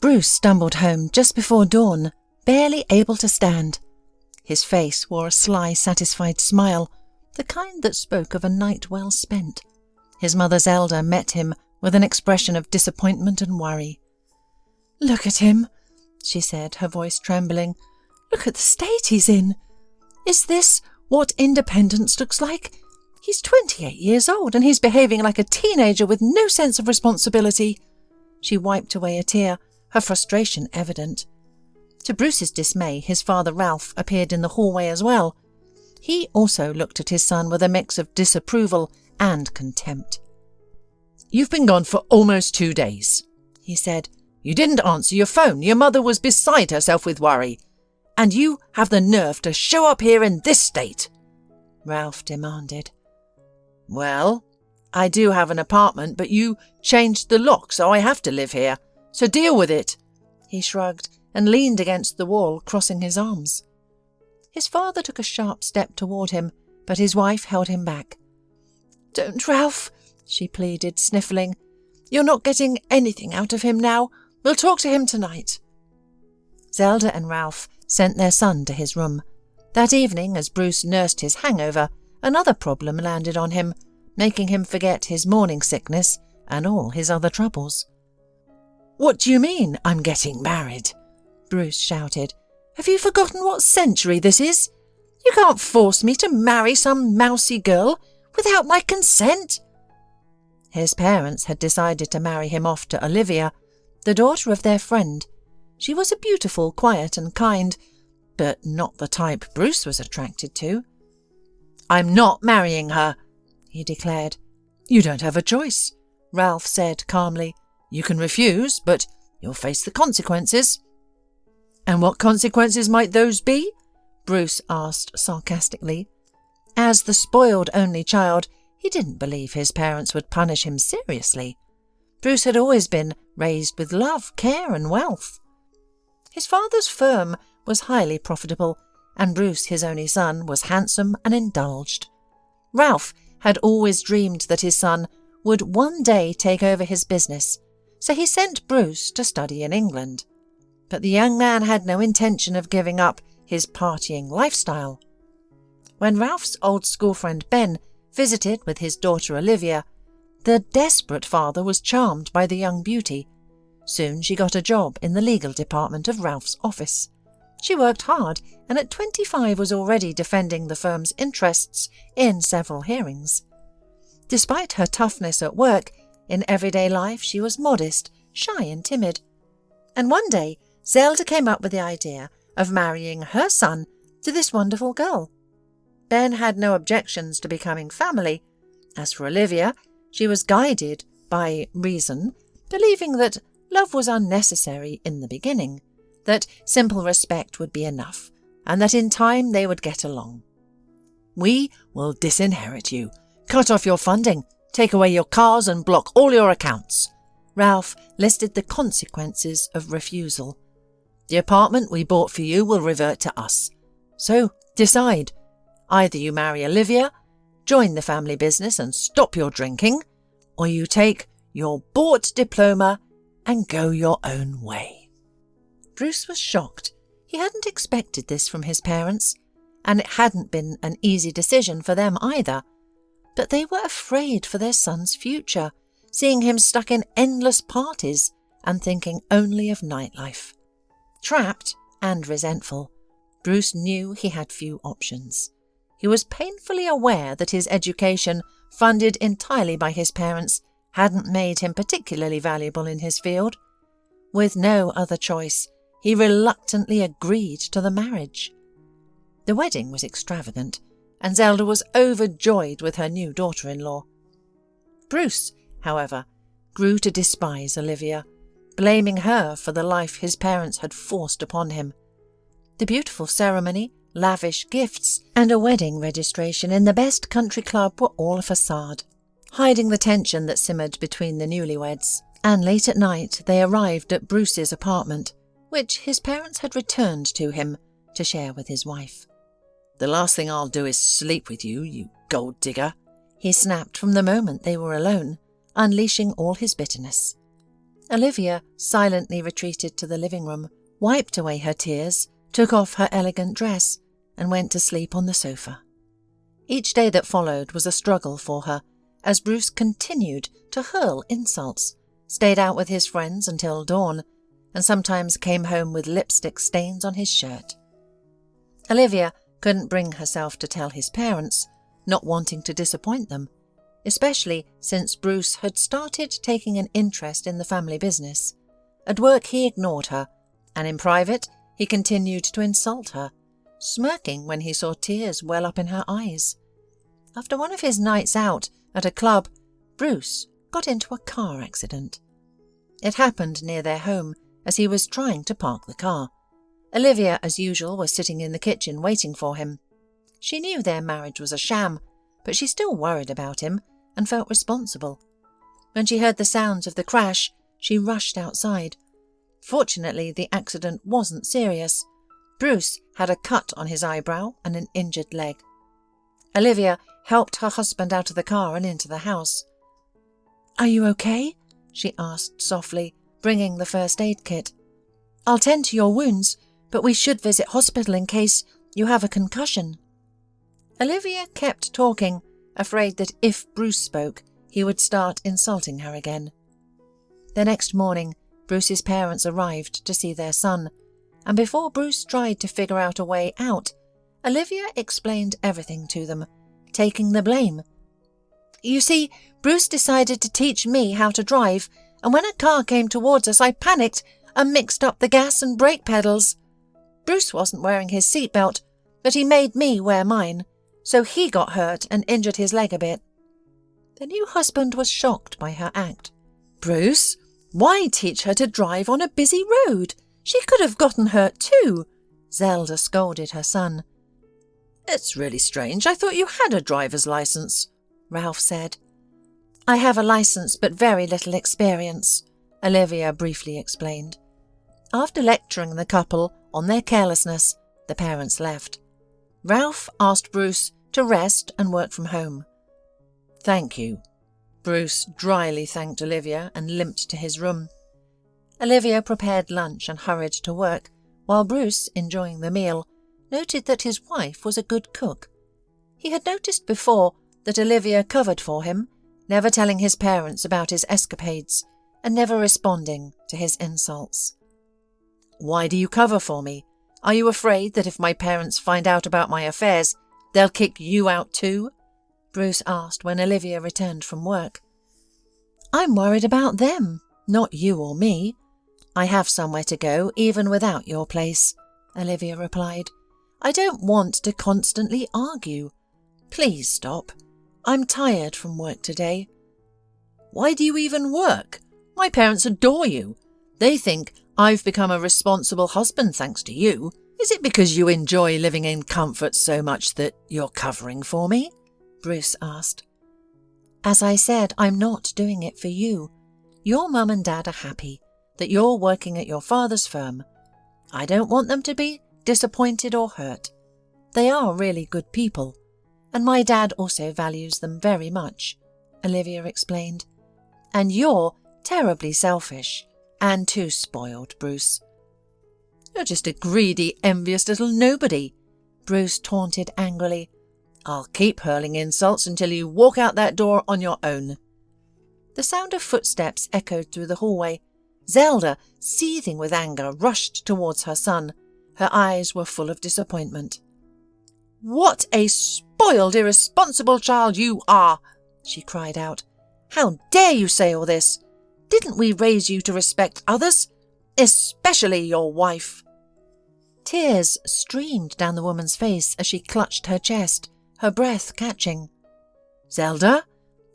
Bruce stumbled home just before dawn, barely able to stand. His face wore a sly, satisfied smile, the kind that spoke of a night well spent. His mother Zelda met him with an expression of disappointment and worry. "Look at him," she said, her voice trembling. "Look at the state he's in. Is this what independence looks like? He's 28 years old and he's behaving like a teenager with no sense of responsibility." She wiped away a tear, her frustration evident. To Bruce's dismay, his father Ralph appeared in the hallway as well. He also looked at his son with a mix of disapproval and contempt. "You've been gone for almost 2 days," he said. "You didn't answer your phone. Your mother was beside herself with worry. And you have the nerve to show up here in this state," Ralph demanded. "Well, I do have an apartment, but you changed the lock, so I have to live here. So deal with it." He shrugged and leaned against the wall, crossing his arms. His father took a sharp step toward him, but his wife held him back. "Don't, Ralph," she pleaded, sniffling. "You're not getting anything out of him now. We'll talk to him tonight." Zelda and Ralph sent their son to his room. That evening, as Bruce nursed his hangover, another problem landed on him, making him forget his morning sickness and all his other troubles. "What do you mean, I'm getting married?" Bruce shouted. "Have you forgotten what century this is? You can't force me to marry some mousy girl without my consent." His parents had decided to marry him off to Olivia, the daughter of their friend. She was a beautiful, quiet and kind, but not the type Bruce was attracted to. "I'm not marrying her," he declared. "You don't have a choice," Ralph said calmly. "You can refuse, but you'll face the consequences." "And what consequences might those be?" Bruce asked sarcastically. As the spoiled only child, he didn't believe his parents would punish him seriously. Bruce had always been raised with love, care and wealth. His father's firm was highly profitable, and Bruce, his only son, was handsome and indulged. Ralph had always dreamed that his son would one day take over his business, so he sent Bruce to study in England. But the young man had no intention of giving up his partying lifestyle. When Ralph's old schoolfriend Ben visited with his daughter Olivia, the desperate father was charmed by the young beauty. Soon she got a job in the legal department of Ralph's office. She worked hard and at 25 was already defending the firm's interests in several hearings. Despite her toughness at work, in everyday life she was modest, shy and timid. And one day Zelda came up with the idea of marrying her son to this wonderful girl. Ben had no objections to becoming family. As for Olivia, she was guided by reason, believing that love was unnecessary in the beginning, that simple respect would be enough, and that in time they would get along. "We will disinherit you, cut off your funding, take away your cars and block all your accounts." Ralph listed the consequences of refusal. "The apartment we bought for you will revert to us. So decide. Either you marry Olivia, join the family business and stop your drinking, or you take your bought diploma and go your own way." Bruce was shocked. He hadn't expected this from his parents, and it hadn't been an easy decision for them either. But they were afraid for their son's future, seeing him stuck in endless parties and thinking only of nightlife. Trapped and resentful, Bruce knew he had few options. He was painfully aware that his education, funded entirely by his parents, hadn't made him particularly valuable in his field. With no other choice, he reluctantly agreed to the marriage. The wedding was extravagant, and Zelda was overjoyed with her new daughter-in-law. Bruce, however, grew to despise Olivia, blaming her for the life his parents had forced upon him. The beautiful ceremony, lavish gifts, and a wedding registration in the best country club were all a facade, hiding the tension that simmered between the newlyweds. And late at night they arrived at Bruce's apartment, which his parents had returned to him to share with his wife. "The last thing I'll do is sleep with you, you gold digger," he snapped from the moment they were alone, unleashing all his bitterness. Olivia silently retreated to the living room, wiped away her tears, took off her elegant dress, and went to sleep on the sofa. Each day that followed was a struggle for her, as Bruce continued to hurl insults, stayed out with his friends until dawn, and sometimes came home with lipstick stains on his shirt. Olivia couldn't bring herself to tell his parents, not wanting to disappoint them, especially since Bruce had started taking an interest in the family business. At work he ignored her, and in private he continued to insult her, smirking when he saw tears well up in her eyes. After one of his nights out at a club, Bruce got into a car accident. It happened near their home as he was trying to park the car. Olivia, as usual, was sitting in the kitchen waiting for him. She knew their marriage was a sham, but she still worried about him and felt responsible. When she heard the sounds of the crash, she rushed outside. Fortunately, the accident wasn't serious. Bruce had a cut on his eyebrow and an injured leg. Olivia helped her husband out of the car and into the house. "Are you okay?" she asked softly, bringing the first aid kit. "I'll tend to your wounds, but we should visit hospital in case you have a concussion." Olivia kept talking, afraid that if Bruce spoke, he would start insulting her again. The next morning, Bruce's parents arrived to see their son, and before Bruce tried to figure out a way out, Olivia explained everything to them, taking the blame. "You see, Bruce decided to teach me how to drive, and when a car came towards us, I panicked and mixed up the gas and brake pedals. Bruce wasn't wearing his seatbelt, but he made me wear mine, so he got hurt and injured his leg a bit." The new husband was shocked by her act. "Bruce, why teach her to drive on a busy road? She could have gotten hurt too," Zelda scolded her son. "It's really strange. I thought you had a driver's license," Ralph said. "I have a license but very little experience," Olivia briefly explained. After lecturing the couple on their carelessness, the parents left. Ralph asked Bruce to rest and work from home. "Thank you." Bruce dryly thanked Olivia and limped to his room. Olivia prepared lunch and hurried to work, while Bruce, enjoying the meal, noted that his wife was a good cook. He had noticed before that Olivia covered for him, never telling his parents about his escapades and never responding to his insults. "Why do you cover for me? Are you afraid that if my parents find out about my affairs, they'll kick you out too?" Bruce asked when Olivia returned from work. "I'm worried about them, not you or me. I have somewhere to go even without your place," Olivia replied. "I don't want to constantly argue. Please stop. I'm tired from work today." "Why do you even work? My parents adore you. They think I've become a responsible husband thanks to you. Is it because you enjoy living in comfort so much that you're covering for me?" Bruce asked. "As I said, I'm not doing it for you. Your mum and dad are happy that you're working at your father's firm. I don't want them to be disappointed or hurt. They are really good people, and my dad also values them very much," Olivia explained. "And you're terribly selfish and too spoiled, Bruce." "You're just a greedy, envious little nobody," Bruce taunted angrily. "I'll keep hurling insults until you walk out that door on your own." The sound of footsteps echoed through the hallway. Zelda, seething with anger, rushed towards her son. Her eyes were full of disappointment. "What a spoiled, irresponsible child you are!" she cried out. "How dare you say all this? Didn't we raise you to respect others, especially your wife?" Tears streamed down the woman's face as she clutched her chest, her breath catching. "Zelda?"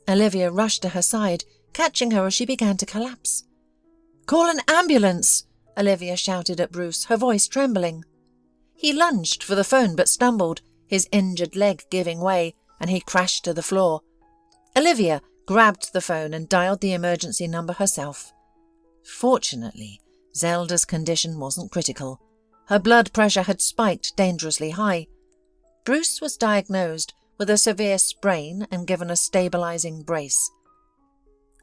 Olivia rushed to her side, catching her as she began to collapse. "Call an ambulance!" Olivia shouted at Bruce, her voice trembling. He lunged for the phone but stumbled, his injured leg giving way, and he crashed to the floor. Olivia grabbed the phone and dialed the emergency number herself. Fortunately, Zelda's condition wasn't critical. Her blood pressure had spiked dangerously high. Bruce was diagnosed with a severe sprain and given a stabilizing brace.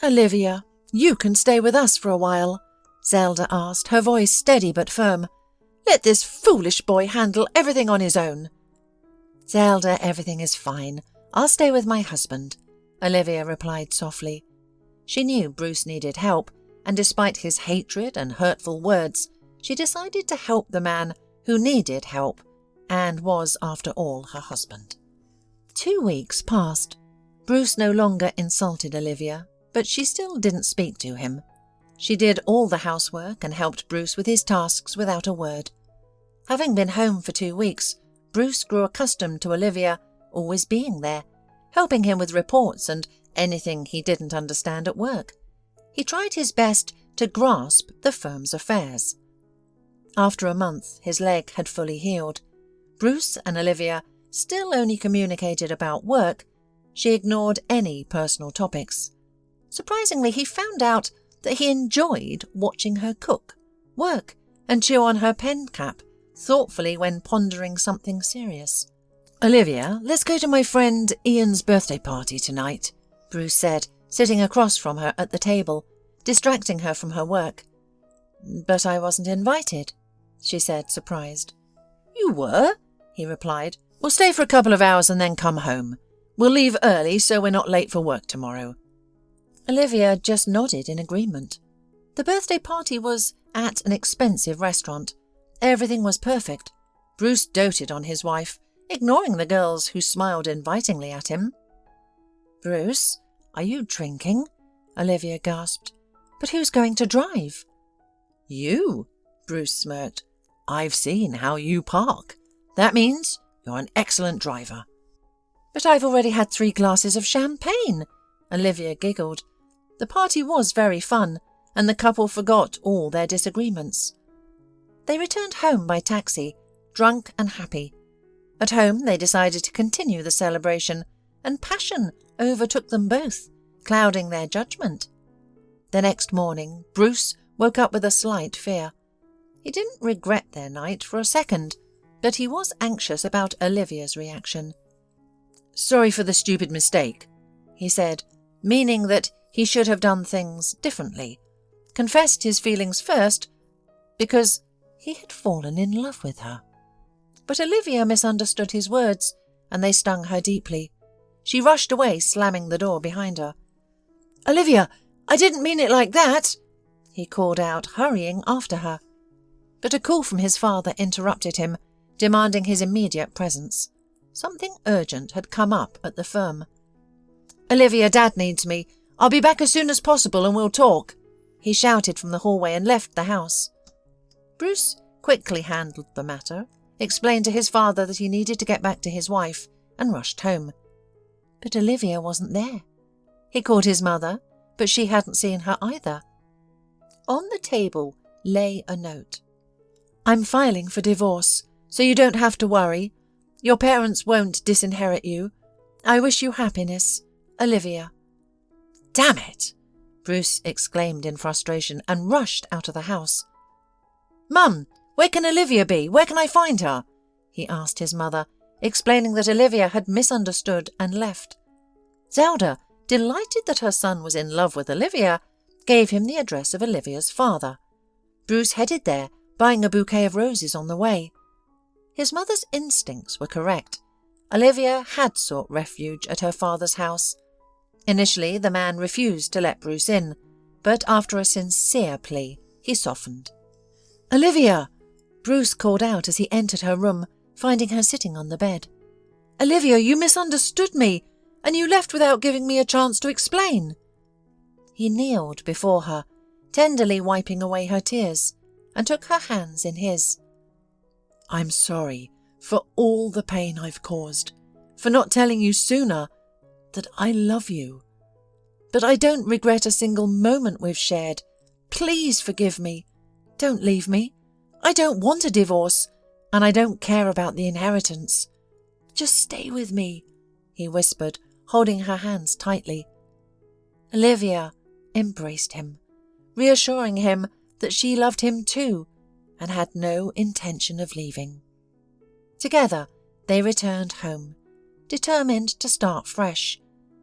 "Olivia, "You can stay with us for a while," Zelda asked, her voice steady but firm. "Let this foolish boy handle everything on his own." "Zelda, everything is fine. I'll stay with my husband," Olivia replied softly. She knew Bruce needed help, and despite his hatred and hurtful words, she decided to help the man who needed help and was, after all, her husband. 2 weeks passed. Bruce no longer insulted Olivia, but she still didn't speak to him. She did all the housework and helped Bruce with his tasks without a word. Having been home for 2 weeks, Bruce grew accustomed to Olivia always being there, helping him with reports and anything he didn't understand at work. He tried his best to grasp the firm's affairs. After a month, his leg had fully healed. Bruce and Olivia still only communicated about work. She ignored any personal topics. Surprisingly, he found out that he enjoyed watching her cook, work, and chew on her pen cap thoughtfully when pondering something serious. "Olivia, let's go to my friend Ian's birthday party tonight," Bruce said, sitting across from her at the table, distracting her from her work. "But I wasn't invited," she said, surprised. "You were," he replied. "We'll stay for a couple of hours and then come home. We'll leave early so we're not late for work tomorrow." Olivia just nodded in agreement. The birthday party was at an expensive restaurant. Everything was perfect. Bruce doted on his wife, ignoring the girls who smiled invitingly at him. "Bruce, are you drinking?" Olivia gasped. "But who's going to drive?" "You," Bruce smirked. "I've seen how you park. That means you're an excellent driver." "But I've already had 3 glasses of champagne," Olivia giggled. The party was very fun, and the couple forgot all their disagreements. They returned home by taxi, drunk and happy. At home, they decided to continue the celebration, and passion overtook them both, clouding their judgment. The next morning, Bruce woke up with a slight fear. He didn't regret their night for a second, but he was anxious about Olivia's reaction. "Sorry for the stupid mistake," he said, meaning that he should have done things differently. Confessed his feelings first, because he had fallen in love with her. But Olivia misunderstood his words, and they stung her deeply. She rushed away, slamming the door behind her. "Olivia, I didn't mean it like that," he called out, hurrying after her. But a call from his father interrupted him, demanding his immediate presence. Something urgent had come up at the firm. "Olivia, Dad needs me. I'll be back as soon as possible and we'll talk," he shouted from the hallway and left the house. Bruce quickly handled the matter, explained to his father that he needed to get back to his wife, and rushed home. But Olivia wasn't there. He called his mother, but she hadn't seen her either. On the table lay a note. "I'm filing for divorce, so you don't have to worry. Your parents won't disinherit you. I wish you happiness. Olivia." "Damn it!" Bruce exclaimed in frustration and rushed out of the house. "Mum, where can Olivia be? Where can I find her?" he asked his mother, explaining that Olivia had misunderstood and left. Zelda, delighted that her son was in love with Olivia, gave him the address of Olivia's father. Bruce headed there, buying a bouquet of roses on the way. His mother's instincts were correct. Olivia had sought refuge at her father's house. Initially, the man refused to let Bruce in, but after a sincere plea, he softened. "Olivia!" Bruce called out as he entered her room, finding her sitting on the bed. "Olivia, you misunderstood me, and you left without giving me a chance to explain." He kneeled before her, tenderly wiping away her tears, and took her hands in his. "I'm sorry for all the pain I've caused, for not telling you sooner that I love you. But I don't regret a single moment we've shared. Please forgive me. Don't leave me. I don't want a divorce, and I don't care about the inheritance. Just stay with me," he whispered, holding her hands tightly. Olivia embraced him, reassuring him that she loved him too and had no intention of leaving. Together, they returned home, determined to start fresh,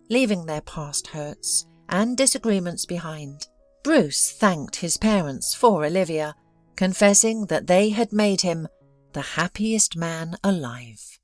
leaving their past hurts and disagreements behind. Bruce thanked his parents for Olivia, confessing that they had made him the happiest man alive.